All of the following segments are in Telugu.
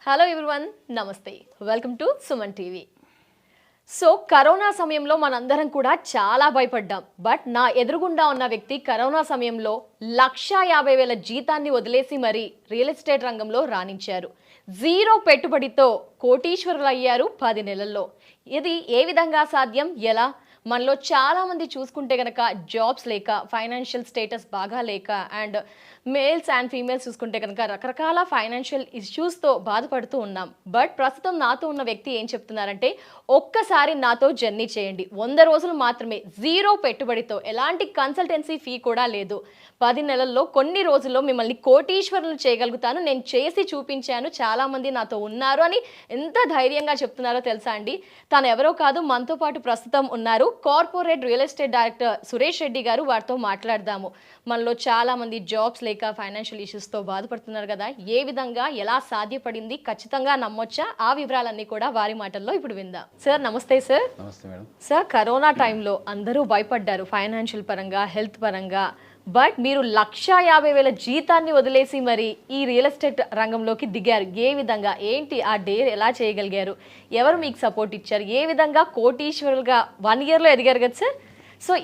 హలో ఎవ్రీవన్, నమస్తే. Welcome to Suman TV. Corona సమయంలో మనందరం కూడా చాలా భయపడ్డాం. బట్ నా ఎదురుగుండా ఉన్న వ్యక్తి కరోనా సమయంలో 1,50,000 జీతాన్ని వదిలేసి మరీ రియల్ ఎస్టేట్ రంగంలో రాణించారు. జీరో పెట్టుబడితో కోటీశ్వరులు అయ్యారు 10 నెలల్లో. ఇది ఏ విధంగా సాధ్యం, ఎలా? మనలో చాలా మంది చూసుకుంటే గనక జాబ్స్ లేక, ఫైనాన్షియల్ స్టేటస్ బాగా లేక, అండ్ మేల్స్ అండ్ ఫీమేల్స్ చూసుకుంటే కనుక రకరకాల ఫైనాన్షియల్ ఇష్యూస్తో బాధపడుతూ ఉన్నాం. బట్ ప్రస్తుతం నాతో ఉన్న వ్యక్తి ఏం చెప్తున్నారంటే, ఒక్కసారి నాతో జర్నీ చేయండి, 100 రోజులు మాత్రమే, జీరో పెట్టుబడితో, ఎలాంటి కన్సల్టెన్సీ ఫీ కూడా లేదు, 10 నెలల్లో కొన్ని రోజుల్లో మిమ్మల్ని కోటీశ్వరులు చేయగలుగుతాను, నేను చేసి చూపించాను, చాలా మంది నాతో ఉన్నారు అని ఎంత ధైర్యంగా చెప్తున్నారో తెలుసా అండి. తను ఎవరో కాదు, మనతో పాటు ప్రస్తుతం ఉన్నారు corporate real estate director Suresh Reddy గారు. వారితో మాట్లాడదాము. మనలో చాలా మంది జాబ్స్ లేక, ఫైనాన్షియల్ ఇష్యూస్తో బాధపడుతున్నారు కదా, ఏ విధంగా, ఎలా సాధ్యపడింది, ఖచ్చితంగా నమ్మొచ్చా, ఆ వివరాలన్నీ కూడా వారి మాటల్లో ఇప్పుడు విందాం. సార్ నమస్తే. సార్ నమస్తే మేడం. సార్, కరోనా టైంలో అందరూ భయపడ్డారు ఫైనాన్షియల్ పరంగా, హెల్త్ పరంగా. బట్ మీరు 1,50,000 జీతాన్ని వదిలేసి మరి ఈ రియల్ ఎస్టేట్ రంగంలోకి దిగారు. ఏ విధంగా, ఏంటి ఆ డేర్ ఎలా చేయగలిగారు, ఎవరు మీకు సపోర్ట్ ఇచ్చారు, ఏ విధంగా కోటీశ్వరులుగా 1 ఇయర్లో ఎదిగారు కదా సార్?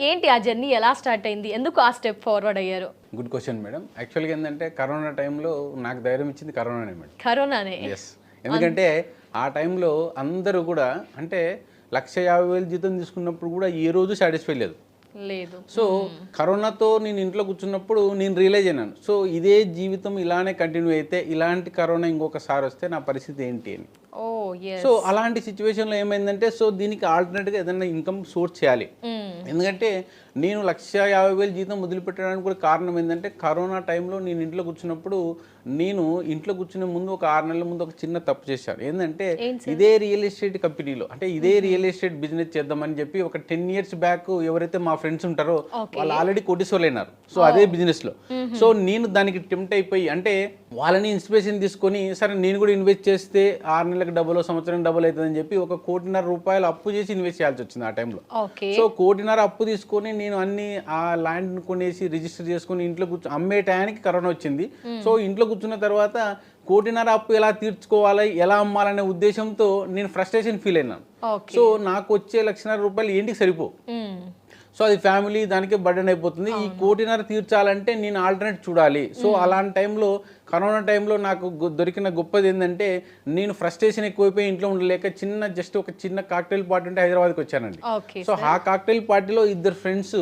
ఏంటి ఆ జర్నీ, ఎలా స్టార్ట్ అయింది, ఎందుకు ఆ స్టెప్ ఫార్వర్డ్ అయ్యారు? Good question madam. యాక్చువల్గా ఏంటంటే కరోనా టైంలో నాకు ధైర్యం ఇచ్చింది కరోనానే మేడం. కరోనానే? ఎస్. ఎందుకంటే ఆ టైంలో అందరూ కూడా అంటే 1,50,000 జీతం తీసుకున్నప్పుడు కూడా ఏ రోజు సాటిస్ఫై లేదు. సో కరోనాతో నేను ఇంట్లో కూర్చున్నప్పుడు నేను రియలైజ్ అయినాను, సో ఇదే జీవితం ఇలానే కంటిన్యూ అయితే, ఇలాంటి కరోనా ఇంకొకసారి వస్తే నా పరిస్థితి ఏంటి అని. సో అలాంటి సిచ్యువేషన్లో ఏమైందంటే, సో దీనికి ఆల్టర్నేట్గా ఏదైనా ఇన్కమ్ సోర్స్ చేయాలి. ఎందుకంటే నేను 1,50,000 జీతం వదిలిపెట్టడానికి కూడా కారణం ఏంటంటే, కరోనా టైంలో నేను ఇంట్లో కూర్చున్నప్పుడు, నేను ఇంట్లో కూర్చునే ముందు ఒక 6 నెలల ముందు ఒక చిన్న తప్పు చేశాను. ఏంటంటే ఇదే రియల్ ఎస్టేట్ కంపెనీలో, అంటే ఇదే రియల్ ఎస్టేట్ బిజినెస్ చేద్దామని చెప్పి ఒక 10 ఇయర్స్ బ్యాక్ ఎవరైతే మా ఫ్రెండ్స్ ఉంటారో వాళ్ళు ఆల్రెడీ కోటీశ్వరులు అయినారు. సో అదే బిజినెస్లో. సో నేను దానికి టెంప్ట్ అయిపోయి, అంటే వాళ్ళని ఇన్స్పిరేషన్ తీసుకొని, సరే నేను కూడా ఇన్వెస్ట్ చేస్తే 6 నెలలకు డబుల్, సంవత్సరం డబుల్ అవుతుందని చెప్పి ఒక 1,50,000 రూపాయలు అప్పు చేసి ఇన్వెస్ట్ చేయాల్సి వచ్చింది ఆ టైంలో. సో 1,50,000 అప్పు తీసుకొని నేను అన్ని ఆ ల్యాండ్ కొనేసి రిజిస్టర్ చేసుకుని ఇంట్లో అమ్మే టయానికి కరోనా వచ్చింది. సో ఇంట్లో కూర్చున్న తర్వాత 1,50,000 అప్పు ఎలా తీర్చుకోవాలి, ఎలా అమ్మాలనే ఉద్దేశంతో నేను ఫ్రస్ట్రేషన్ ఫీల్ అయినాను. సో నాకు వచ్చే 1,50,000 రూపాయలు ఏంటికి సరిపో. సో అది ఫ్యామిలీ దానికే బర్డెన్ అయిపోతుంది. ఈ 1,50,000 తీర్చాలంటే నేను ఆల్టర్నేట్ చూడాలి. సో అలాంటి టైంలో, కరోనా టైంలో నాకు దొరికిన గొప్పది ఏంటంటే, నేను ఫ్రస్ట్రేషన్ ఎక్కువైపోయి ఇంట్లో ఉండలేక జస్ట్ ఒక చిన్న కాక్టైల్ పార్టీ ఉంటే హైదరాబాద్కి వచ్చానండి. సో ఆ కాక్టైల్ పార్టీలో 2 ఫ్రెండ్స్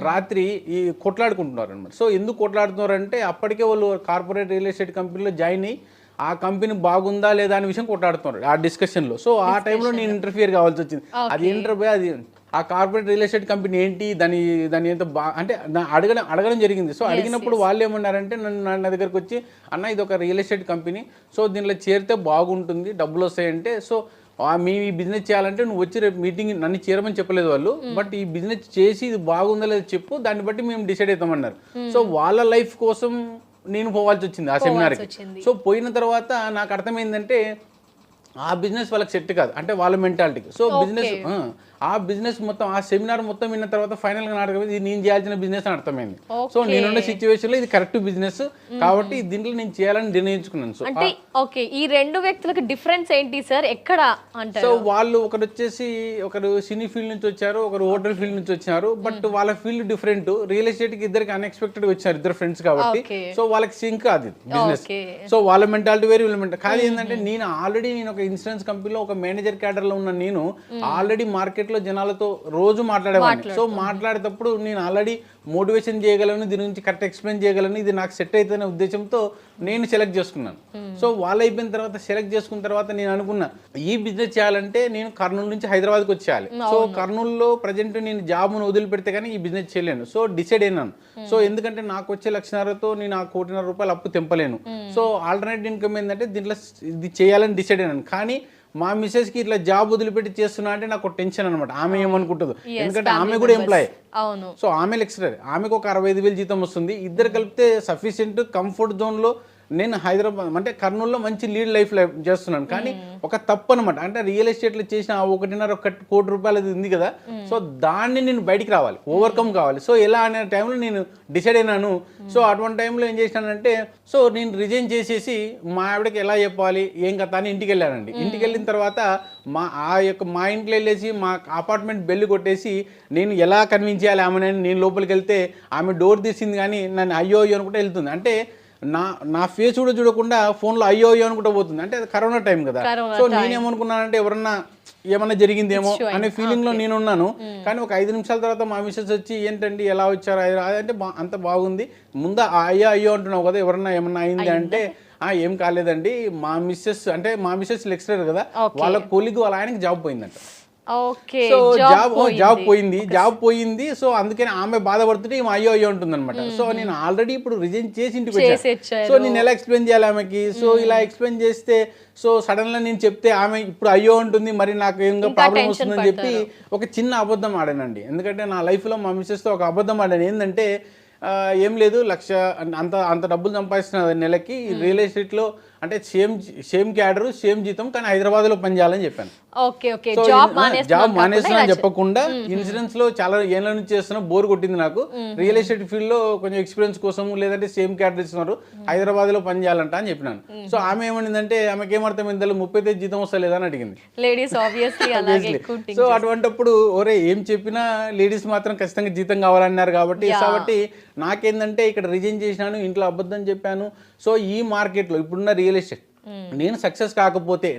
రాత్రి ఈ కొట్లాడుకుంటున్నారు అనమాట. సో ఎందుకు కొట్లాడుతున్నారు అంటే, అప్పటికే వాళ్ళు కార్పొరేట్ రియల్ ఎస్టేట్ కంపెనీలో జాయిన్ అయ్యి ఆ కంపెనీ బాగుందా లేదా అనే విషయం కొట్లాడుతున్నారు ఆ డిస్కషన్లో. సో ఆ టైంలో నేను ఇంటర్ఫియర్ కావాల్సి వచ్చింది. అది ఏంటంటే, అది ఆ కార్పొరేట్ రియల్ ఎస్టేట్ కంపెనీ ఏంటి, దాని ఎంత అంటే అడగడం జరిగింది. సో అడిగినప్పుడు వాళ్ళు ఏమన్నారంటే, నా దగ్గరకు వచ్చి, అన్న ఇది ఒక రియల్ ఎస్టేట్ కంపెనీ, సో దీనిలో చేరితే బాగుంటుంది, డబ్బులు వస్తాయంటే, సో మేము ఈ బిజినెస్ చేయాలంటే నువ్వు వచ్చి రేపు మీటింగ్ నన్ను చేరమని చెప్పలేదు వాళ్ళు, బట్ ఈ బిజినెస్ చేసి ఇది బాగుందా లేదా చెప్పు, దాన్ని బట్టి మేము డిసైడ్ అవుతామన్నారు. సో వాళ్ళ లైఫ్ కోసం నేను పోవాల్సి వచ్చింది ఆ సెమినార్కి. సో పోయిన తర్వాత నాకు అర్థమైందంటే ఆ బిజినెస్ వాళ్ళకి సెట్ కాదు, అంటే వాళ్ళ మెంటాలిటీకి. సో ఆ బిజినెస్ మొత్తం, ఆ సెమినార్ మొత్తం విన్న తర్వాత ఫైనల్గా నాకు అర్థమైంది ఇది నేను చేయాల్సిన బిజినెస్ అని అర్థమైంది. సో నేనున్న సిచ్యువేషన్లో ఇది కరెక్ట్ బిజినెస్ కాబట్టి దీంట్లో నేను చేయాలని నిర్ణయించుకున్నాను. సో అంటే ఓకే, ఈ 2 వ్యక్తులకు డిఫరెన్స్ ఏంటి సార్, ఎక్కడ అంటారు? సో వాళ్ళు ఒకరు సినీ ఫీల్డ్ నుంచి వచ్చారు, ఒకరు హోటల్ ఫీల్డ్ నుంచి వచ్చారు. బట్ వాళ్ళ ఫీల్డ్ డిఫరెంట్. రియల్ ఎస్టేట్ కి ఇద్దరికి అన్ఎక్స్పెక్టెడ్ వచ్చారు, 2 ఫ్రెండ్స్ కాబట్టి. సో వాళ్ళకి సింక్ అది బిజినెస్. సో వాళ్ళ మెంటాలిటీ వేరు, వీళ్ళ మెంటాలిటీ కాదు. ఏంటంటే నేను ఒక ఇన్సూరెన్స్ కంపెనీలో ఒక మేనేజర్ క్యాడర్ లో ఉన్న నేను ఆల్రెడీ మార్కెట్ లో జనాలతో రోజు మాట్లాడేవాడిని. సో మాట్లాడేటప్పుడు నేను ఆల్రెడీ మోటివేషన్ చేయగలను, దీని గురించి కరెక్ట్ ఎక్స్ప్లెయిన్ చేయగలను, ఇది నాకు సెట్ అవుతుందనే ఉద్దేశంతో నేను సెలెక్ట్ చేసుకున్నాను. సో వాళ్ళు అయిపోయిన తర్వాత, సెలెక్ట్ చేసుకున్న తర్వాత నేను అనుకున్నా, ఈ బిజినెస్ చేయాలంటే నేను కర్నూలు నుంచి హైదరాబాద్కి వచ్చేయాలి. సో కర్నూలులో ప్రజెంట్ నేను జాబ్ను వదిలిపెడితే కానీ ఈ బిజినెస్ చేయలేను. సో డిసైడ్ అయినాను. సో ఎందుకంటే నాకు వచ్చే 1,50,000తో నేను ఆ 1,50,000 రూపాయలు అప్పు తెంపలేను. సో ఆల్టర్నేట్ ఇన్కమ్ ఏంటంటే దీంట్లో ఇది చేయాలని డిసైడ్ అయినాను. కానీ మా మిస్సెస్కి ఇట్లా జాబ్ వదిలిపెట్టి చేస్తున్నా అంటే నాకు టెన్షన్ అనమాట. ఆమె ఏమనుకుంటుంది, ఎందుకంటే ఆమె కూడా ఎంప్లాయ్. సో ఆమె లెక్చరర్, ఆమెకు ఒక 65,000 జీతం వస్తుంది. ఇద్దరు కలిపితే సఫిషియెంట్ కంఫర్ట్ జోన్లో నేను హైదరాబాద్ అంటే కర్నూలులో మంచి లీడ్ లైఫ్ చేస్తున్నాను, కానీ ఒక తప్పు అనమాట. అంటే రియల్ ఎస్టేట్లో చేసిన ఆ 1.5 కోటి రూపాయలు ఉంది కదా, సో దాన్ని నేను బయటికి రావాలి, ఓవర్కమ్ కావాలి. సో ఎలా అనే టైంలో నేను డిసైడ్ అయినాను. సో అటువంటి టైంలో ఏం చేసినానంటే, సో నేను రిజైన్ చేసేసి మా ఆవిడకి ఎలా చెప్పాలి ఏం కదా అని ఇంటికి వెళ్ళానండి. ఇంటికి వెళ్ళిన తర్వాత మా ఇంట్లో వెళ్ళేసి మా అపార్ట్మెంట్ బెల్ కొట్టేసి నేను ఎలా కన్విన్స్ చేయాలి ఆమె, నేను లోపలికి వెళ్తే ఆమె డోర్ తీసింది కానీ నన్ను అయ్యో అయ్యో అనుకుంటే వెళ్తుంది. అంటే నా ఫేస్ కూడా చూడకుండా ఫోన్లో అయ్యో అయ్యో అనుకుంటూ పోతుంది. అంటే అది కరోనా టైం కదా. సో నేనేమనుకున్నానంటే ఎవరన్నా ఏమన్నా జరిగిందేమో అనే ఫీలింగ్లో నేనున్నాను. కానీ ఒక 5 నిమిషాల తర్వాత మా మిస్సెస్ వచ్చి ఏంటండి ఎలా వచ్చారు అంటే అంత బాగుంది, ముందు అయ్యో అయ్యో అంటున్నావు కదా, ఎవరన్నా ఏమన్నా అయింది అంటే ఏం కాలేదండి, మా మిస్సెస్ లెక్చరర్ కదా, వాళ్ళ కొలిగ్ వాళ్ళ ఆయనకి జాబ్ పోయిందంట. సో జాబ్ పోయింది. సో అందుకని ఆమె బాధపడుతుంటే ఈమె అయ్యో అయ్యో ఉంటుంది అనమాట. సో నేను ఆల్రెడీ ఇప్పుడు రిజైన్ చేసి ఇంటికి వచ్చాను. సో నేను ఎలా ఎక్స్ప్లెయిన్ చేయాలి ఆమెకి? సో ఇలా ఎక్స్ప్లెయిన్ చేస్తే సో సడన్ గా నేను చెప్తే ఆమె ఇప్పుడు అయ్యో ఉంటుంది, మరి నాకు ఏంగా ప్రాబ్లం వస్తుందని చెప్పి ఒక చిన్న అబద్ధం ఆడానండి. ఎందుకంటే నా లైఫ్ లో మా మిస్సెస్ తో ఒక అబద్ధం ఆడాను. ఏంటంటే ఏం లేదు, 1,00,000 అంత డబ్బులు సంపాదిస్తున్న నెలకి రియల్ ఎస్టేట్లో, అంటే సేమ్ క్యాడర్ సేమ్ జీతం, కానీ హైదరాబాద్ లో పనిచేయాలని చెప్పాను. జాబ్ మానేస్తున్నా చెప్పకుండా ఇన్సూరెన్స్ లో చాలా ఏళ్ళ నుంచి చేస్తున్నా, బోర్ కొట్టింది నాకు. రియల్ ఎస్టేట్ ఫీల్డ్ లో కొంచెం ఎక్స్పీరియన్స్ కోసం, లేదంటే సేమ్ క్యాడర్ ఇస్తున్నారు, హైదరాబాద్ లో పని చేయాలంట అని చెప్పినాను. సో ఆమె ఏమనిందంటే, ఆమెకి ఏమర్థమైంది, 30 జీతం వస్తలేదా అని అడిగింది. సో అటువంటిప్పుడు ఒరే ఏం చెప్పినా లేడీస్ మాత్రం ఖచ్చితంగా జీతం కావాలన్నారు కాబట్టి నాకేందంటే ఇక్కడ రిజైన్ చేసినాను, ఇంట్లో అబద్ధం చెప్పాను. సో ఈ మార్కెట్లో ఇప్పుడున్న రియల్ ఎస్టేట్ నేను సక్సెస్ కాకపోతే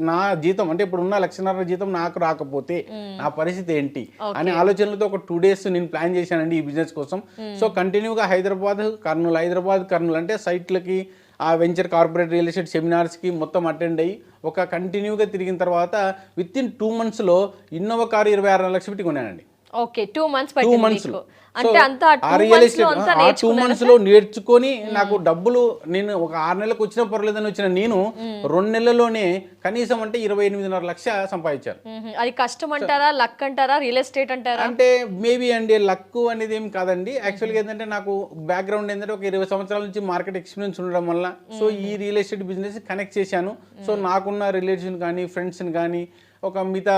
నా జీతం అంటే ఇప్పుడున్న 1,50,000 జీతం నాకు రాకపోతే నా పరిస్థితి ఏంటి అనే ఆలోచనలతో ఒక 2 days నేను ప్లాన్ చేశానండి ఈ బిజినెస్ కోసం. సో కంటిన్యూగా హైదరాబాద్ కర్నూలు అంటే సైట్లకి, ఆ వెంచర్ కార్పొరేట్ రియల్ ఎస్టేట్ సెమినార్స్కి మొత్తం అటెండ్ అయ్యి ఒక కంటిన్యూగా తిరిగిన తర్వాత విత్ ఇన్ 2 monthsలో ఇన్నోవా కారు 26 లక్షలు పెట్టి కొన్నానండి. ఓకే, 2 months అంటే ఆ రియల్ ఎస్టేట్ 2 months లో నేర్చుకొని నాకు డబ్బులు, నేను ఒక 6 నెలలకు వచ్చిన పర్లేదని వచ్చిన నేను 2 నెలల్లోనే కనీసం అంటే 28.5 లక్షలు సంపాదించాను. అది కష్టం అంటారా, లక్ అంటారా, రియల్ ఎస్టేట్ అంటారా? అంటే మేబీ అండి, లక్ అనేది ఏం కాదండి. యాక్చువల్గా ఏంటంటే నాకు బ్యాక్గ్రౌండ్ ఏంటంటే ఒక 20 సంవత్సరాల నుంచి మార్కెట్ ఎక్స్పీరియన్స్ ఉండడం వల్ల సో ఈ రియల్ ఎస్టేట్ బిజినెస్ కనెక్ట్ చేశాను. సో నాకున్న రిలేషన్ కానీ, ఫ్రెండ్స్ని కానీ, ఒక మిగతా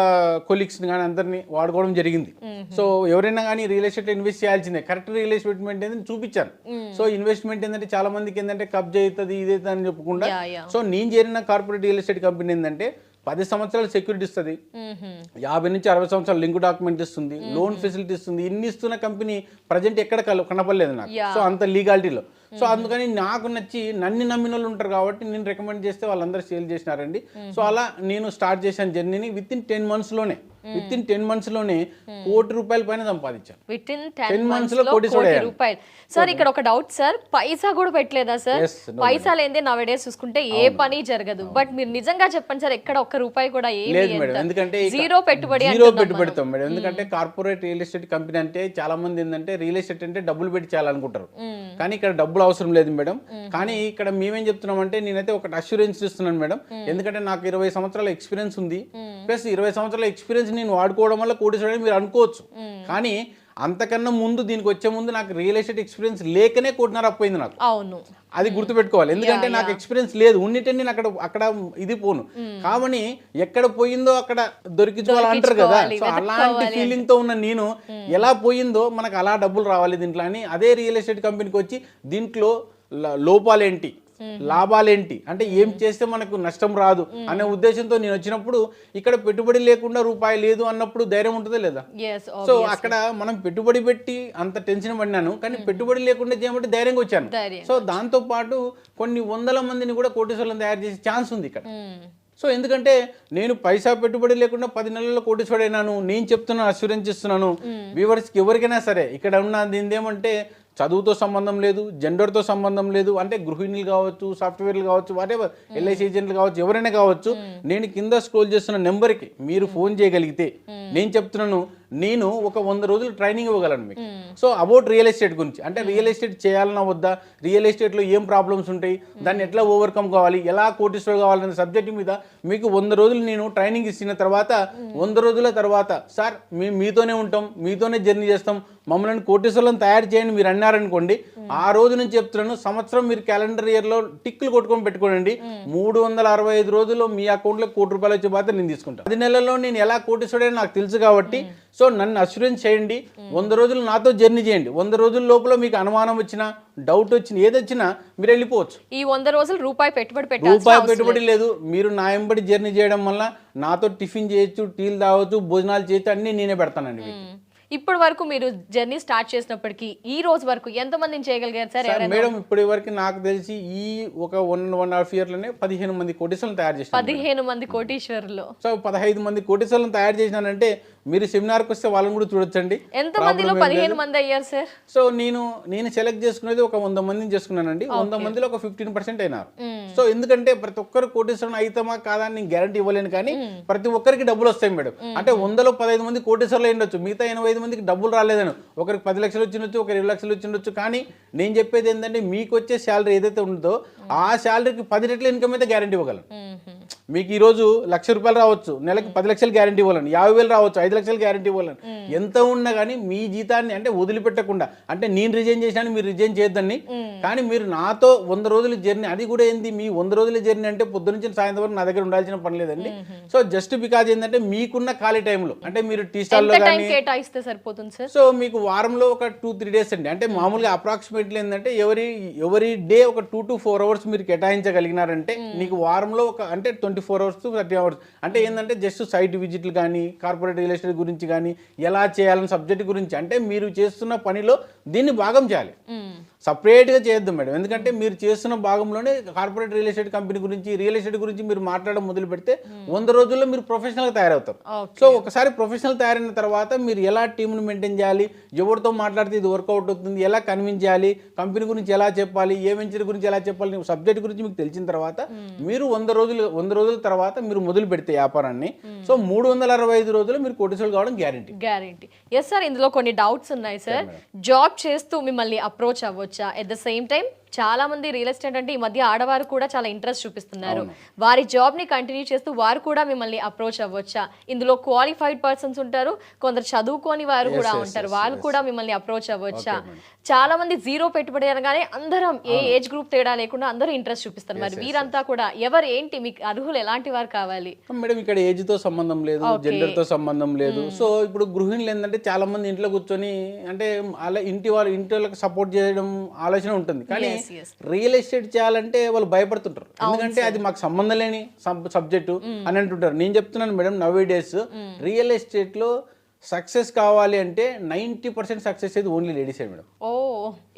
కొలీగ్స్ని కానీ అందరినీ వాడుకోవడం జరిగింది. సో ఎవరైనా కానీ రియల్ ఎస్టేట్ ఇన్వెస్ట్ చేయాల్సిందే, కరెక్ట్ రియల్ ఇన్వెస్ట్మెంట్ ఏంటంటే చూపించాను. సో ఇన్వెస్ట్మెంట్ ఏంటంటే చాలా మందికి ఏంటంటే కబ్జా అవుతుంది ఇదైతే అని చెప్పకుండా, సో నేను చేరిన కార్పొరేట్ రియల్ ఎస్టేట్ కంపెనీ ఏంటంటే 10 సంవత్సరాలు సెక్యూరిటీ ఇస్తుంది, 50 నుంచి 60 సంవత్సరాలు లింక్ డాక్యుమెంట్ ఇస్తుంది, లోన్ ఫెసిలిటీ ఇస్తుంది. ఇన్ని ఇస్తున్న కంపెనీ ప్రజెంట్ ఎక్కడ కనపడలేదు నాకు. సో అంత లీగాలిటీలో. సో అందుకని నాకు నచ్చి నన్ను నమ్మిన వాళ్ళు ఉంటారు కాబట్టి నేను రికమెండ్ చేస్తే వాళ్ళందరూ సేల్ చేసినారండి. సో అలా నేను స్టార్ట్ చేశాను జర్నీని. విత్ ఇన్ 10 months లోనే ₹1 కోటి పైన సంపాదించాను. విత్ ఇన్ 10 months లో ₹1 సార్, ఇక్కడ ఒక డౌట్ సార్, పైసా కూడా పెట్టలేదా సార్? పైసా లేదే నా డేస్ చూసుకుంటే ఏ పని జరగదు. బట్ మీరు నిజంగా చెప్పండి సార్, ఎక్కడ ₹1 కూడా లేదు మేడం. ఎందుకంటే జీరో పెట్టుబడి పెడతాం మేడం. ఎందుకంటే కార్పొరేట్ రియల్ ఎస్టేట్ కంపెనీ అంటే చాలా మంది ఏంటంటే రియల్ ఎస్టేట్ అంటే డబ్బులు పెట్టి చేయాలనుకుంటారు, కానీ ఇక్కడ డబ్బులు అవసరం లేదు మేడం. కానీ ఇక్కడ మేమేం చెప్తున్నాం అంటే, నేనైతే ఒక అష్యూరెన్స్ ఇస్తున్నాను మేడం. ఎందుకంటే నాకు 20 సంవత్సరాల ఎక్స్పీరియన్స్ ఉంది, ప్లస్ 20 సంవత్సరాల ఎక్స్పీరియన్స్ నేను వాడుకోవడం వల్ల కోటీశ్వరుడు మీరు అనుకోవచ్చు. కానీ అంతకన్నా ముందు, దీనికి వచ్చే ముందు నాకు రియల్ ఎస్టేట్ ఎక్స్పీరియన్స్ లేకనే ₹1.5 అపోయింది నాకు. అవును, అది గుర్తుపెట్టుకోవాలి. ఎందుకంటే నాకు ఎక్స్పీరియన్స్ లేదు, ఉన్నట్టే నేను అక్కడ ఇది పోను. కాబట్టి ఎక్కడ పోయిందో అక్కడ దొరికించుకోవాలంటారు కదా. సో అలాంటి ఫీలింగ్ తో ఉన్న నేను ఎలా పోయిందో మనకు అలా డబ్బులు రావాలి దీంట్లో అని అదే రియల్ ఎస్టేట్ కంపెనీకి వచ్చి దీంట్లో లోపాలేంటి, లాభాలేంటి, అంటే ఏం చేస్తే మనకు నష్టం రాదు అనే ఉద్దేశంతో నేను వచ్చినప్పుడు, ఇక్కడ పెట్టుబడి లేకుండా రూపాయి లేదు అన్నప్పుడు ధైర్యం ఉంటుందా లేదా? సో అక్కడ మనం పెట్టుబడి పెట్టి అంత టెన్షన్ పడినాను, కానీ పెట్టుబడి లేకుండా చేయమంటే ధైర్యంగా వచ్చాను. సో దాంతో పాటు కొన్ని 100 మందిని కూడా కోటీశ్వరులను తయారు చేసే ఛాన్స్ ఉంది ఇక్కడ. సో ఎందుకంటే నేను పైసా పెట్టుబడి లేకుండా 10 నెలల్లో కోటీశ్వరుడైనాను. నేను చెప్తున్నాను, అష్యూరెన్స్ ఇస్తున్నాను వ్యూవర్స్కి, ఎవరికైనా సరే. ఇక్కడ ఉన్న దీని ఏమంటే చదువుతో సంబంధం లేదు, జెండర్తో సంబంధం లేదు, అంటే గృహిణులు కావచ్చు, సాఫ్ట్వేర్లు కావచ్చు, వాటెవర్, ఎల్ఐసి ఏజెంట్లు కావచ్చు, ఎవరైనా కావచ్చు. నేను కింద స్క్రోల్ చేస్తున్న నెంబర్కి మీరు ఫోన్ చేయగలిగితే, నేను చెప్తున్నాను నేను ఒక 100 రోజులు ట్రైనింగ్ ఇవ్వగలను మీకు. సో అబౌట్ రియల్ ఎస్టేట్ గురించి, అంటే రియల్ ఎస్టేట్ చేయాలన్నా వద్దా, రియల్ ఎస్టేట్లో ఏం ప్రాబ్లమ్స్ ఉంటాయి, దాన్ని ఎట్లా ఓవర్కమ్ కావాలి, ఎలా కోటీశ్వరుడు కావాలనే సబ్జెక్ట్ మీద మీకు 100 రోజులు నేను ట్రైనింగ్ ఇచ్చిన తర్వాత 100 రోజుల తర్వాత సార్ మేము మీతోనే ఉంటాం, మీతోనే జర్నీ చేస్తాం, మమ్మల్ని కోటీశ్వరులను తయారు చేయండి మీరు అన్నారనుకోండి, ఆ రోజు నుంచి చెప్తున్నాను, సంవత్సరం మీరు క్యాలెండర్ ఇయర్లో టిక్కులు కొట్టుకొని పెట్టుకోండి, 365 రోజుల్లో మీ అకౌంట్లో ₹1 కోటి వచ్చే బాధ్యత నేను తీసుకుంటాను. 10 నెలల్లో నేను ఎలా కోటీశ్వరుడని నాకు తెలుసు కాబట్టి, సో నన్ను అష్యూరెన్స్ చేయండి, 100 రోజులు నాతో జర్నీ చేయండి. 100 రోజుల లోపల మీకు అనుమానం వచ్చినా, డౌట్ వచ్చినా, ఏదొచ్చినా మీరు వెళ్ళిపోవచ్చు. ఈ 100 రోజులు రూపాయి పెట్టుబడి రూపాయి పెట్టుబడి లేదు. మీరు నా ఎంబడి జర్నీ చేయడం వల్ల నాతో టిఫిన్ చేయొచ్చు, టీలు తాగొచ్చు, భోజనాలు చేయొచ్చు, అన్ని నేనే పెడతానండి మీకు. ఇప్పటి వరకు మీరు జర్నీ స్టార్ట్ చేసినప్పటికీ ఈ రోజు వరకు ఎంత మందిని చేయగలిగారు సార్? మేడం ఇప్పటి వరకు నాకు తెలిసి ఈ ఒక 1.5 ఇయర్లోనే 15 మంది కోటీశ్వరులను తయారు చేశాను. 15 మంది కోటీశ్వరులు. సో 15 మంది కోటీశ్వరులను తయారు చేసినానంటే మీరు సెమినార్కి వస్తే వాళ్ళని కూడా చూడొచ్చండి. ఎంత మందిలో 15 మంది అయ్యారు సార్? సో నేను సెలెక్ట్ చేసుకునేది ఒక 100 మందిని చేసుకున్నానండి. 100 మందిలో ఒక 15% అయినారు. సో ఎందుకంటే ప్రతి ఒక్కరు కోటీశ్వరుని అయితమా కాదా అని నేను గ్యారంటీ ఇవ్వలేను, కానీ ప్రతి ఒక్కరికి డబ్బులు వస్తాయి మేడం. అంటే 100లో 15 మంది కోటీశ్వరులు ఉండొచ్చు, మిగతా 85 మందికి డబ్బులు రాలేదని, ఒకరికి 10 లక్షలు వచ్చిండొచ్చు, ఒకరికి 20 లక్షలు వచ్చిండొచ్చు. కానీ నేను చెప్పేది ఏంటంటే మీకు వచ్చే శాలరీ ఏదైతే ఉందో ఆ శాలరీకి 10 రెట్ల ఇన్కమ్ అయితే గ్యారంటీ ఇవ్వగలను. మీకు ఈ రోజు ₹1,00,000 రావచ్చు, నెలకి 10 లక్షలు గ్యారంటీ ఇవ్వాలని, 50,000 రావచ్చు, 5 లక్షలు గ్యారంటీ ఇవ్వాలని. ఎంత ఉన్నా కానీ మీ జీతాన్ని అంటే వదిలిపెట్టకుండా, అంటే నేను రిజైన్ చేశాను మీరు రిజైన్ చేయొద్దని, కానీ మీరు నాతో 100 రోజుల జర్నీ, అది కూడా ఏంది మీ 100 రోజుల జర్నీ అంటే పొద్దు నుంచి సాయంత్రం వరకు నా దగ్గర ఉండాల్సిన పని లేదండి. సో జస్ట్ బికాజ్ ఏంటంటే మీకున్న ఖాళీ టైంలో, అంటే మీరు టీ స్టాల్లో కానీ కేటాయిస్తే సరిపోతుంది సార్. సో మీకు వారంలో ఒక 2-3 డేస్ అండి, అంటే మామూలుగా అప్రాక్సిమేట్లీ ఏంటంటే ఎవరీ డే ఒక 2 to 4 అవర్స్ మీరు కేటాయించగలిగినారంటే నీకు వారంలో ఒక అంటే 24 అవర్స్ to 30 అవర్స్, అంటే ఏంటంటే జస్ట్ సైట్ విజిట్లు కానీ, కార్పొరేట్ రియల్ ఎస్టేట్ గురించి కానీ, ఎలా చేయాలని సబ్జెక్ట్ గురించి, అంటే మీరు చేస్తున్న పనిలో దీన్ని భాగం చేయాలి, సపరేట్గా చేయొద్దు మేడం. ఎందుకంటే మీరు చేస్తున్న భాగంలోనే కార్పొరేట్ రియల్ ఎస్టేట్ కంపెనీ గురించి, రియల్ ఎస్టేట్ గురించి మీరు మాట్లాడడం మొదలు పెడితే 100 రోజుల్లో మీరు ప్రొఫెషనల్గా తయారవుతారు. సో ఒకసారి ప్రొఫెషనల్ తయారైన తర్వాత మీరు ఎలా టీంను మెయింటైన్ చేయాలి, ఎవరితో మాట్లాడితే ఇది వర్కౌట్ అవుతుంది, ఎలా కన్విన్స్ చేయాలి, కంపెనీ గురించి ఎలా చెప్పాలి, ఏ వెంచర్ గురించి ఎలా చెప్పాలి, సబ్జెక్ట్ గురించి మీకు తెలిసిన తర్వాత మీరు 100 రోజుల తర్వాత మీరు మొదలు పెడితే వ్యాపారాన్ని, సో 365 రోజులు మీరు కోటీశ్వరులు కావడం గ్యారంటీ. ఎస్ సార్, ఇందులో కొన్ని డౌట్స్ ఉన్నాయి సార్. జాబ్ చేస్తూ మిమ్మల్ని అప్రోచ్ అవ్వచ్చా? ఎట్ ద సేమ్ టైం చాలా మంది రియల్ ఎస్టేట్ అంటే ఈ మధ్య ఆడవారు కూడా చాలా ఇంట్రెస్ట్ చూపిస్తున్నారు, వారి జాబ్ ని కంటిన్యూ చేస్తూ వారు కూడా మిమ్మల్ని అప్రోచ్ అవ్వచ్చా? ఇందులో క్వాలిఫైడ్ పర్సన్స్ ఉంటారు, కొందరు చదువుకోని వారు కూడా ఉంటారు, వాళ్ళు కూడా మిమ్మల్ని అప్రోచ్ అవ్వచ్చా? చాలా మంది జీరో పెట్టుబడి అనగానే అందరం ఏ ఏజ్ గ్రూప్ తేడా లేకుండా అందరూ ఇంట్రెస్ట్ చూపిస్తారు. మరి వీరంతా కూడా ఎవరు, ఏంటి, మీకు అర్హులు ఎలాంటి వారు కావాలి? మేడం ఇక్కడ ఏజ్ తో సంబంధం లేదు, జెండర్ తో సంబంధం లేదు. సో ఇప్పుడు గృహిణులు ఏంటంటే చాలా మంది ఇంట్లో కూర్చొని అంటే అలా ఇంటి వాళ్ళకి సపోర్ట్ చేయడం ఆలోచన ఉంటుంది, కానీ రియల్ ఎస్టేట్ చేయాలంటే వాళ్ళు భయపడుతుంటారు. ఎందుకంటే అది మాకు సంబంధం లేని సబ్జెక్టు అని అంటుంటారు. నేను చెప్తున్నాను madam, now days real estate లో సక్సెస్ కావాలి అంటే 90% సక్సెస్ అయితే ఓన్లీ లేడీస్ మేడం.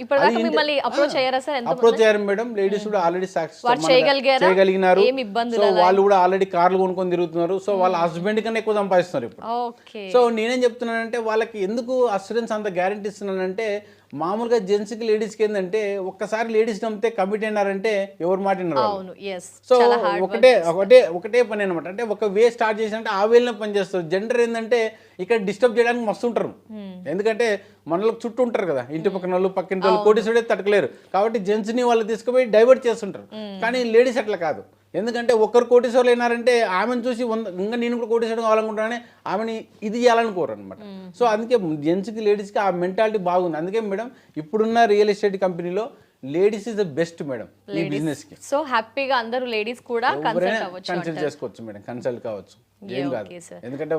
ఇప్పటిదాకా మిమ్మల్ని అప్రోచ్ అయ్యారా సార్? అప్రోచ్ అయ్యారు మేడం. లేడీస్ కూడా ఆల్రెడీ చేయగలిగినారు. సో వాళ్ళు కూడా ఆల్రెడీ కార్లు కొనుక్కొని తిరుగుతున్నారు. సో వాళ్ళ హస్బెండ్ కన్నా ఎక్కువ సంపాదిస్తున్నారు ఇప్పుడు. సో నేనేం చెప్తున్నానంటే వాళ్ళకి ఎందుకు అస్యూరెన్స్ అంత గ్యారంటీ ఇస్తున్నానంటే, మామూలుగా జెంట్స్కి లేడీస్కి ఏంటంటే ఒక్కసారి లేడీస్ నమ్మితే కమిట్ అయినారంటే ఎవరు మాట వినరు. సో ఒకటే పని అనమాట, అంటే ఒక వే స్టార్ట్ చేసినట్టే ఆ వేలో పని చేస్తారు. జెండర్ ఏంటంటే ఇక్కడ డిస్టర్బ్ చేయడానికి మస్తు ఉంటారు, ఎందుకంటే మనలకు చుట్టూ ఉంటారు కదా, ఇంటి పక్కన వాళ్ళు పక్కన వాళ్ళు కోటీశ్వరుడే తట్టలేరు, కాబట్టి జెంట్స్ని వాళ్ళు తీసుకుపోయి డైవర్ట్ చేస్తుంటారు. కానీ లేడీస్ అట్లా కాదు, ఎందుకంటే ఒక్కరు కోటీశ్వరులు అయినారంటే ఆమెను చూసి ఇంకా నేను కూడా కోటీశ్వరం కావాలనుకుంటానే ఆమెని ఇది చేయాలనుకోరు అనమాట. సో అందుకే జెంట్స్కి లేడీస్కి ఆ మెంటాలిటీ బాగుంది. అందుకే మేడం ఇప్పుడున్న రియల్ ఎస్టేట్ కంపెనీలో ladies is the best madam ఈ బిజినెస్ కి. సో హ్యాపీగా అందరూ లేడీస్ కూడా కన్సల్ట్ చేసుకోవచ్చు మేడం, కన్సల్ట్ కావచ్చు, ఏం కాదు. ఎందుకంటే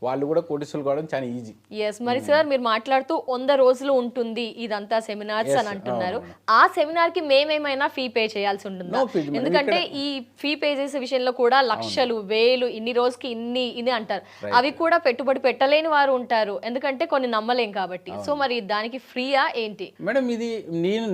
వాళ్ళు కూడా కోటీశ్వరులు కావడం చాలా ఈజీ. ఎస్, మరి సార్ మీరు మాట్లాడుతూ 100 రోజులు ఉంటుంది ఇదంతా సెమినార్స్ అని అంటున్నారు. ఆ సెమినార్ కి మేమేమైనా ఫీ పే చేయాల్సి ఉంటుందా? ఎందుకంటే ఈ ఫీ పే చేసే విషయంలో కూడా లక్షలు, వేలు, ఇన్ని రోజుకి ఇన్ని అంటారు. అవి కూడా పెట్టుబడి పెట్టలేని వారు ఉంటారు, ఎందుకంటే కొన్ని నమ్మలేం కాబట్టి. సో మరి దానికి ఫ్రీయా ఏంటి మేడం? ఇది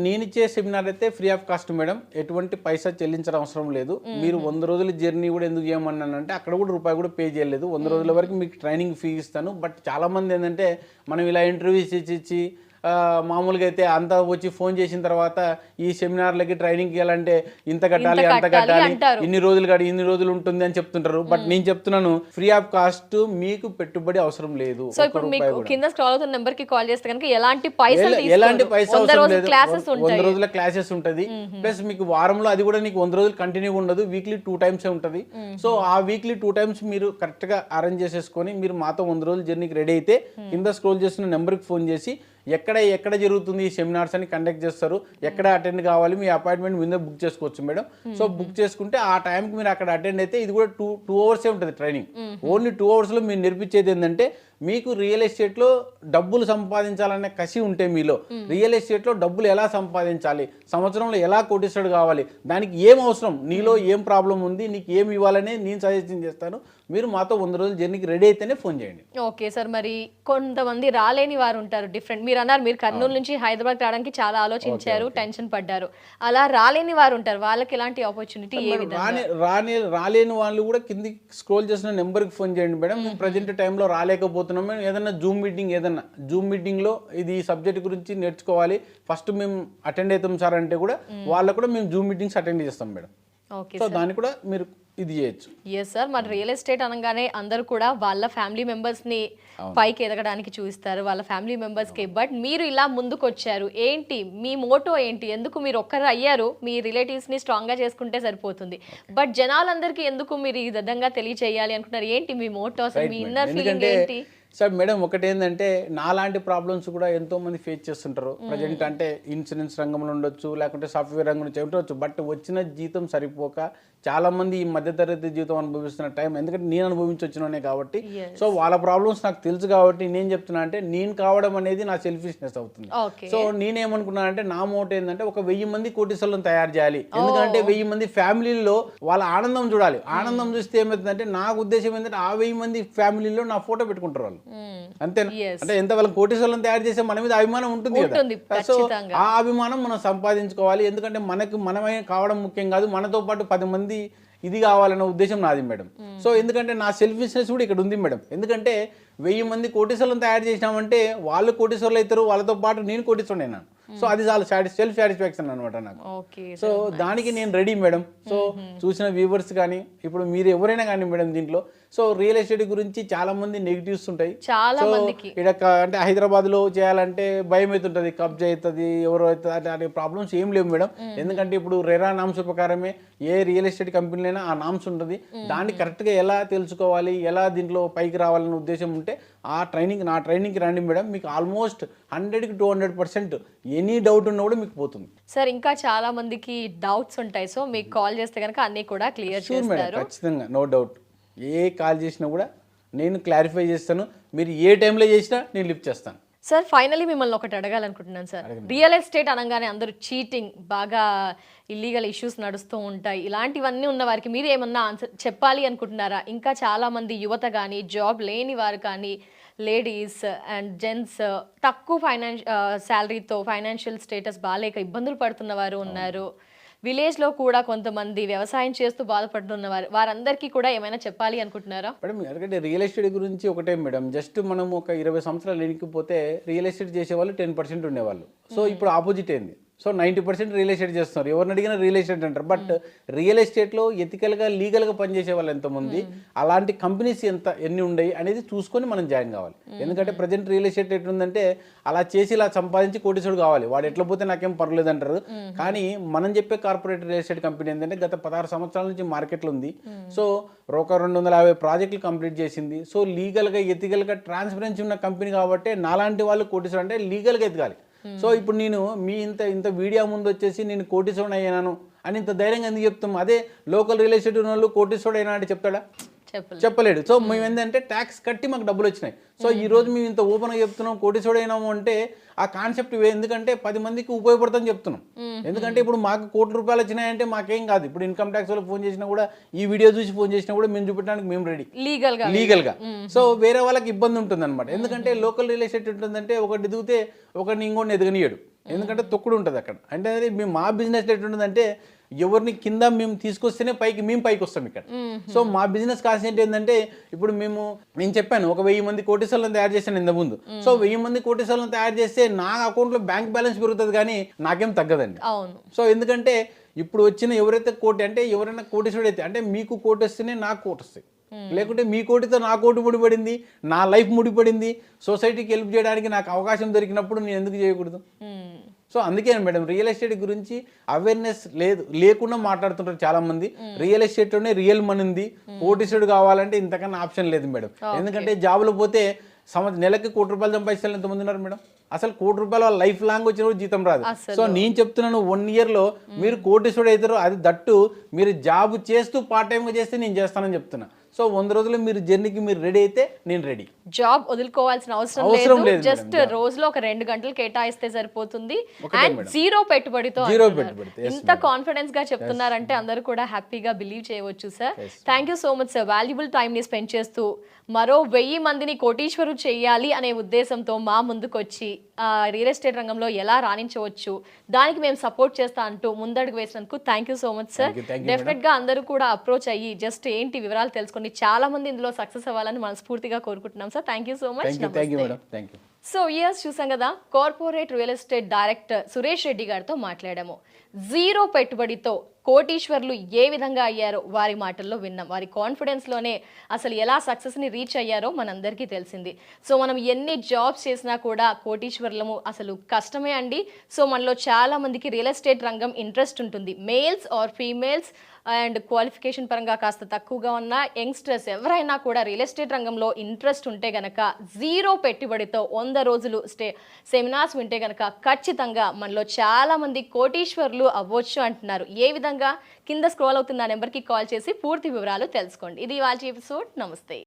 నేనిచ్చే సెమినార్ అయితే ఫ్రీ ఆఫ్ కాస్ట్ మేడం, ఎటువంటి పైసా చెల్లించడం అవసరం లేదు. మీరు 100 రోజుల జర్నీ కూడా ఎందుకు చేయమన్నానంటే అక్కడ కూడా రూపాయి కూడా పే చేయలేదు. 100 రోజుల వరకు మీకు ట్రైనింగ్ ఫీ ఇస్తాను. బట్ చాలా మంది ఏంటంటే మనం ఇలా ఇంటర్వ్యూస్ ఇచ్చి మామూలుగా అయితే అంతా వచ్చి ఫోన్ చేసిన తర్వాత ఈ సెమినార్లకి ట్రైనింగ్కి వెళ్ళాలంటే ఇంత కట్టాలి అంత కట్టాలి ఇన్ని రోజులు కాదు ఇన్ని రోజులు ఉంటుంది అని చెప్తుంటారు. బట్ నేను చెప్తున్నాను ఫ్రీ ఆఫ్ కాస్ట్, మీకు పెట్టుబడి అవసరం లేదు. సో ఇప్పుడు మీకు కింద స్క్రాల్ అవుతున్న నెంబర్ కి కాల్ చేస్తే కనుక ఎలాంటి పైసలు ఎలాంటి పైసా అవసరం లేదు. క్లాసెస్ 100 రోజుల క్లాసెస్ ఉంటది. ప్లస్ మీకు వారంలో అది కూడా నీకు 100 రోజులు కంటిన్యూ ఉండదు, వీక్లీ 2 టైమ్స్ ఉంటది. సో ఆ వీక్లీ 2 టైమ్స్ మీరు కరెక్ట్ గా అరేంజ్ చేసేసుకొని మీరు మాతో 100 రోజుల జర్నీకి రెడీ అయితే కింద స్క్రోల్ చేస్తున్న నెంబర్కి ఫోన్ చేసి ఎక్కడ జరుగుతుంది ఈ సెమినార్స్ అని కండక్ట్ చేస్తారు, ఎక్కడ అటెండ్ కావాలి, మీ అపాయింట్మెంట్ ముందే బుక్ చేసుకోవచ్చు మేడం. సో బుక్ చేసుకుంటే ఆ టైంకి మీరు అక్కడ అటెండ్ అయితే ఇది కూడా 2 అవర్సే ఉంటుంది ట్రైనింగ్. ఓన్లీ 2 అవర్స్లో మీరు నేర్పించేది ఏంటంటే మీకు రియల్ ఎస్టేట్లో డబ్బులు సంపాదించాలనే కసి ఉంటే మీలో, రియల్ ఎస్టేట్లో డబ్బులు ఎలా సంపాదించాలి, సంవత్సరంలో ఎలా కోటీశ్వరుడు కావాలి, దానికి ఏం అవసరం, నీలో ఏం ప్రాబ్లం ఉంది, నీకు ఏం ఇవ్వాలనే నేను సజెషన్ చేస్తాను. మీరు మాతో 100 రోజుల జర్నీకి రెడీ అయితేనే ఫోన్ చేయండి. ఓకే సార్, మరి కొంతమంది రాలేని వారు ఉంటారు డిఫరెంట్. మీరు అన్నారు మీరు కర్నూలు నుంచి హైదరాబాద్ రావడానికి చాలా ఆలోచించారు, టెన్షన్ పడ్డారు. అలా రాలేని వారు ఉంటారు, వాళ్ళకి ఎలాంటి ఆపర్చునిటీ ఏ విధంగా? రాలేని వాళ్ళు కూడా కింది స్క్రోల్ చేసిన నెంబర్కి ఫోన్ చేయండి మేడం. మేము ప్రజెంట్ టైంలో రాలేకపోతున్నాం, ఏదన్నా జూమ్ మీటింగ్లో ఇది సబ్జెక్ట్ గురించి నేర్చుకోవాలి, ఫస్ట్ మేము అటెండ్ అవుతాం సార్ అంటే కూడా వాళ్ళకు కూడా మేము జూమ్ మీటింగ్స్ అటెండ్ చేస్తాం మేడం. సో దాన్ని కూడా మీరు ఇది చేయొచ్చు. ఎస్ సార్, మరి రియల్ ఎస్టేట్ అనగానే అందరూ కూడా వాళ్ళ ఫ్యామిలీ మెంబర్స్ని పైకి ఎదగడానికి చూస్తారు, వాళ్ళ ఫ్యామిలీ మెంబర్స్కి. బట్ మీరు ఇలా ముందుకు వచ్చారు, ఏంటి మీ మోటో ఏంటి? ఎందుకు మీరు ఒక్కరు అయ్యారు, మీ రిలేటివ్స్ని స్ట్రాంగ్గా చేసుకుంటే సరిపోతుంది, బట్ జనాలందరికీ ఎందుకు మీరు ఈ విధంగా తెలియచేయాలి అనుకుంటున్నారు? ఏంటి మీ మోటో, అసలు మీ ఇన్నర్ ఫీలింగ్ ఏంటి? సార్ మేడం, ఒకటి ఏంటంటే నాలాంటి ప్రాబ్లమ్స్ కూడా ఎంతో మంది ఫేస్ చేస్తుంటారు. ప్రజెంట్ అంటే ఇన్సూరెన్స్ రంగంలో ఉండొచ్చు, లేకుంటే సాఫ్ట్వేర్ రంగం నుంచి ఉండొచ్చు. బట్ వచ్చిన జీతం సరిపోక చాలా మంది ఈ మధ్యతరగతి జీవితం అనుభవిస్తున్న టైం, ఎందుకంటే నేను అనుభవించి వచ్చినానే కాబట్టి. సో వాళ్ళ ప్రాబ్లమ్స్ నాకు తెలుసు కాబట్టి నేను చెప్తున్నా, అంటే నేను కావడం అనేది నా సెల్ఫిష్నెస్ అవుతుంది. సో నేనేమనుకున్నా అంటే నా మోటో ఏంటంటే ఒక 1000 మంది కోటీశ్వరులను తయారు చేయాలి. ఎందుకంటే 1000 మంది ఫ్యామిలీల్లో వాళ్ళ ఆనందం చూడాలి. ఆనందం చూస్తే ఏమవుతుందంటే నాకు ఉద్దేశం ఏంటంటే ఆ 1000 మంది ఫ్యామిలీలో నా ఫోటో పెట్టుకుంటారు వాళ్ళు, అంతేనా? అంటే ఎంత వాళ్ళ కోటీశ్వరులను తయారు చేసే మన మీద అభిమానం ఉంటుంది కదా. సో ఆ అభిమానం మనం సంపాదించుకోవాలి. ఎందుకంటే మనమే కావడం ముఖ్యం కాదు, మనతో పాటు 10 మంది ఇది కావాలన్న ఉద్దేశం నాది మేడం. సో ఎందుకంటే నా సెల్ఫిష్నెస్ కూడా ఇక్కడ ఉంది మేడం. ఎందుకంటే 1000 మంది కోటీశ్వరులను తయారు చేసినామంటే వాళ్ళు కోటీశ్వరులు అవుతారు, వాళ్ళతో పాటు నేను కోటీశ్వరుడైనా. సో అది చాలా సెల్ఫ్ సాటిస్ఫాక్షన్ అనమాట నాకు. సో దానికి నేను రెడీ మేడం. సో చూసిన వ్యూవర్స్ కానీ ఇప్పుడు మీరు ఎవరైనా కానీ మేడం దీంట్లో, సో రియల్ ఎస్టేట్ గురించి చాలా మంది నెగిటివ్స్ ఉంటాయి. ఇక్కడ అంటే హైదరాబాద్ లో చేయాలంటే భయం అవుతుంటది, కబ్జా అవుతుంది, ఎవరు అవుతుంది అనే ప్రాబ్లమ్స్ ఏం లేవు మేడం. ఎందుకంటే ఇప్పుడు రెరా నామ్స్ ప్రకారమే ఏ రియల్ ఎస్టేట్ కంపెనీలైనా ఆ నామ్స్ ఉంటుంది. దాన్ని కరెక్ట్ గా ఎలా తెలుసుకోవాలి, ఎలా దీంట్లో పైకి రావాలనే ఉద్దేశం ఉంటే నా ట్రైనింగ్కి రండి మేడం. మీకు ఆల్మోస్ట్ 100కి 200% ఎనీ డౌట్ ఉన్నా కూడా మీకు పోతుంది సార్. ఇంకా చాలా మందికి డౌట్స్ ఉంటాయి, సో మీకు కాల్ చేస్తే కనుక అన్ని కూడా క్లియర్ చేస్తారు. ఖచ్చితంగా, నో డౌట్. ఏ కాల్ చేసినా కూడా నేను క్లారిఫై చేస్తాను. మీరు ఏ టైంలో చేసినా నేను లిఫ్ట్ చేస్తాను. సార్ ఫైనలీ మిమ్మల్ని ఒకటి అడగాలనుకుంటున్నాను సార్. రియల్ ఎస్టేట్ అనగానే అందరూ చీటింగ్, బాగా ఇల్లీగల్ ఇష్యూస్ నడుస్తూ ఉంటాయి, ఇలాంటివన్నీ ఉన్న వారికి మీరు ఏమన్నా ఆన్సర్ చెప్పాలి అనుకుంటున్నారా? ఇంకా చాలా మంది యువత కానీ, జాబ్ లేని వారు కానీ, లేడీస్ అండ్ జెంట్స్ తక్కువ శాలరీతో ఫైనాన్షియల్ స్టేటస్ బాగాలేక ఇబ్బందులు పడుతున్న వారు ఉన్నారు. విలేజ్లో కూడా కొంతమంది వ్యవసాయం చేస్తూ బాధపడుతున్న వారందరికీ కూడా ఏమైనా చెప్పాలి అనుకుంటున్నారా? మేడం, ఎందుకంటే రియల్ ఎస్టేట్ గురించి ఒకటే మేడం, జస్ట్ మనం ఒక 20 సంవత్సరాలు ఎనికిపోతే రియల్ ఎస్టేట్ చేసేవాళ్ళు 10% ఉండేవాళ్ళు. సో ఇప్పుడు ఆపోజిట్ అయింది. సో 90% రియల్ ఎస్టేట్ చేస్తున్నారు. ఎవరిని అడిగినా రియల్ ఎస్టేట్ అంటారు. బట్ రియల్ ఎస్టేట్లో ఎథికల్గా లీగల్గా పనిచేసే వాళ్ళు ఎంతమంది, అలాంటి కంపెనీస్ ఎన్ని ఉన్నాయి అనేది చూసుకొని మనం జాయిన్ కావాలి. ఎందుకంటే ప్రజెంట్ రియల్ ఎస్టేట్ ఎట్లుందంటే అలా చేసి ఇలా సంపాదించి కోటీశ్వరుడు కావాలి, వాడు ఎట్లా పోతే నాకేం పర్లేదు అంటారు. కానీ మనం చెప్పే కార్పొరేట్ రియల్ ఎస్టేట్ కంపెనీ ఏంటంటే గత 16 సంవత్సరాల నుంచి మార్కెట్లో ఉంది. సో ఒక 250 ప్రాజెక్టులు కంప్లీట్ చేసింది. సో లీగల్గా ఎథికల్గా ట్రాన్స్పరెన్సీ ఉన్న కంపెనీ కాబట్టి నాలాంటి వాళ్ళు కోటీశ్వరుడు అంటే లీగల్గా ఎదగాలి. సో ఇప్పుడు నేను మీ ఇంత వీడియో ముందు వచ్చేసి నేను కోటీశ్వరుడు అయ్యాను అని ఇంత ధైర్యంగా ఎందుకు చెప్తాం? అదే లోకల్ రియల్ ఎస్టేట్ ఉన్న వాళ్ళు కోటీశ్వరుడు అయినా అంటే చెప్తాడా? చెప్పలేడు. సో మేము ఏంటంటే ట్యాక్స్ కట్టి మాకు డబ్బులు వచ్చినాయి. సో ఈ రోజు మేము ఇంత ఓపెన్గా చెప్తున్నాం కోటీశ్వరుడు అయినాము అంటే ఆ కాన్సెప్ట్ ఎందుకంటే 10 మందికి ఉపయోగపడుతుందని చెప్తున్నాం. ఎందుకంటే ఇప్పుడు మాకు ₹1,00,00,000 వచ్చినాయంటే మాకేం కాదు. ఇప్పుడు ఇన్కమ్ ట్యాక్స్ వాళ్ళు ఫోన్ చేసినా కూడా, ఈ వీడియో చూసి ఫోన్ చేసినా కూడా మేము చూపించడానికి మేము రెడీ లీగల్గా. సో వేరే వాళ్ళకి ఇబ్బంది ఉంటుంది అనమాట. ఎందుకంటే లోకల్ రియల్ ఎస్టేట్ ఉంటుందంటే ఒకటి ఎదిగితే ఒకటి ఇంకోటి ఎదగనియడు. ఎందుకంటే తొక్కుడు ఉంటుంది అక్కడ. అంటే మా బిజినెస్ ఎట్లుంటుందంటే ఎవరిని కింద మేము తీసుకొస్తేనే మేము పైకి వస్తాం ఇక్కడ. సో మా బిజినెస్ కాన్సెప్ట్ ఏంటంటే ఇప్పుడు నేను చెప్పాను ఒక 1000 మంది కోటీశ్వర్లను తయారు చేశాను ఇంత ముందు. సో 1000 మంది కోటీశ్వర్లను తయారు చేస్తే నా అకౌంట్లో బ్యాంక్ బ్యాలెన్స్ పెరుగుతుంది కానీ నాకేం తగ్గదండి. అవును. సో ఎందుకంటే ఇప్పుడు వచ్చిన ఎవరైతే కోటి అంటే ఎవరైనా కోటీశ్వరుడు అయితే అంటే మీకు కోటి వస్తేనే నాకు కోటి వస్తాయి, లేకుంటే మీ కోటితో నా కోటి ముడిపడింది, నా లైఫ్ ముడిపడింది, సొసైటీకి హెల్ప్ చేయడానికి నాకు అవకాశం దొరికినప్పుడు నేను ఎందుకు చేయకూడదు? సో అందుకే మేడం రియల్ ఎస్టేట్ గురించి అవేర్నెస్ లేకుండా మాట్లాడుతుంటారు చాలా మంది. రియల్ ఎస్టేట్లోనే రియల్ మనీ ఉంది, కోటీశ్వరుడు కావాలంటే ఇంతకన్నా ఆప్షన్ లేదు మేడం. ఎందుకంటే జాబులో పోతే నెలకి ₹1,00,00,000 సంపాదించాలి ఎంతమంది ఉన్నారు మేడం? అసలు ₹1,00,00,000 వాళ్ళ లైఫ్ లాంగ్ వచ్చిన జీతం రాదు. సో నేను చెప్తున్నాను 1 ఇయర్లో మీరు కోటీశ్వరుడు అవుతారు, అది దట్టు మీరు జాబ్ చేస్తూ పార్ట్ టైంగా చేస్తే నేను చేస్తానని చెప్తున్నా. సో 100 రోజులు మీరు జర్నీకి మీరు రెడీ అయితే నేను రెడీ. జాబ్ వదులుకోవాల్సిన అవసరం లేదు, జస్ట్ రోజులో ఒక 2 గంటలు కేటాయిస్తే సరిపోతుంది. అండ్ జీరో పెట్టుబడితో ఇంత కాన్ఫిడెన్స్ గా చెప్తున్నారంటే అందరూ కూడా హ్యాపీగా బిలీవ్ చేయవచ్చు sir. Thank you so much sir. Valuable time ని స్పెండ్ చేస్తూ మరో 1000 మందిని కోటీశ్వరు చేయాలి అనే ఉద్దేశంతో మా ముందుకు వచ్చి రియల్ ఎస్టేట్ రంగంలో ఎలా రాణించవచ్చు దానికి మేము సపోర్ట్ చేస్తా అంటూ ముందడుగు వేసినందుకు thank you so much sir. Definite గా అందరూ కూడా అప్రోచ్ అయ్యి జస్ట్ ఏంటి వివరాలు తెలుసుకొని చాలా మంది ఇందులో సక్సెస్ అవ్వాలని మనస్ఫూర్తిగా కోరుకుంటున్నాం sir. Thank you so much. So years చూసాం కదా, corporate real estate director Suresh Reddy గారితో మాట్లాడాము. జీరో పెట్టుబడితో కోటీశ్వర్లు ఏ విధంగా అయ్యారో వారి మాటల్లో విన్నాం. వారి కాన్ఫిడెన్స్లోనే అసలు ఎలా సక్సెస్ని రీచ్ అయ్యారో మనందరికీ తెలిసింది. సో మనం ఎన్ని జాబ్స్ చేసినా కూడా కోటీశ్వర్లము అసలు కష్టమే అండి. సో మనలో చాలా మందికి రియల్ ఎస్టేట్ రంగం ఇంట్రెస్ట్ ఉంటుంది. Males or females and qualification పరంగా కాస్త తక్కువగా ఉన్న యంగ్స్టర్స్ ఎవరైనా కూడా రియల్ ఎస్టేట్ రంగంలో ఇంట్రెస్ట్ ఉంటే గనక జీరో పెట్టుబడితో 100 రోజులు సెమినార్స్ వింటే గనక ఖచ్చితంగా మనలో చాలా మంది కోటీశ్వర్లు అవ్వచ్చు అంటున్నారు. ఏ విధంగా కింద స్క్రోల్ అవుతున్న నెంబర్కి కాల్ చేసి పూర్తి వివరాలు తెలుసుకోండి. ఇది ఇవాళ ఎపిసోడ్. నమస్తే.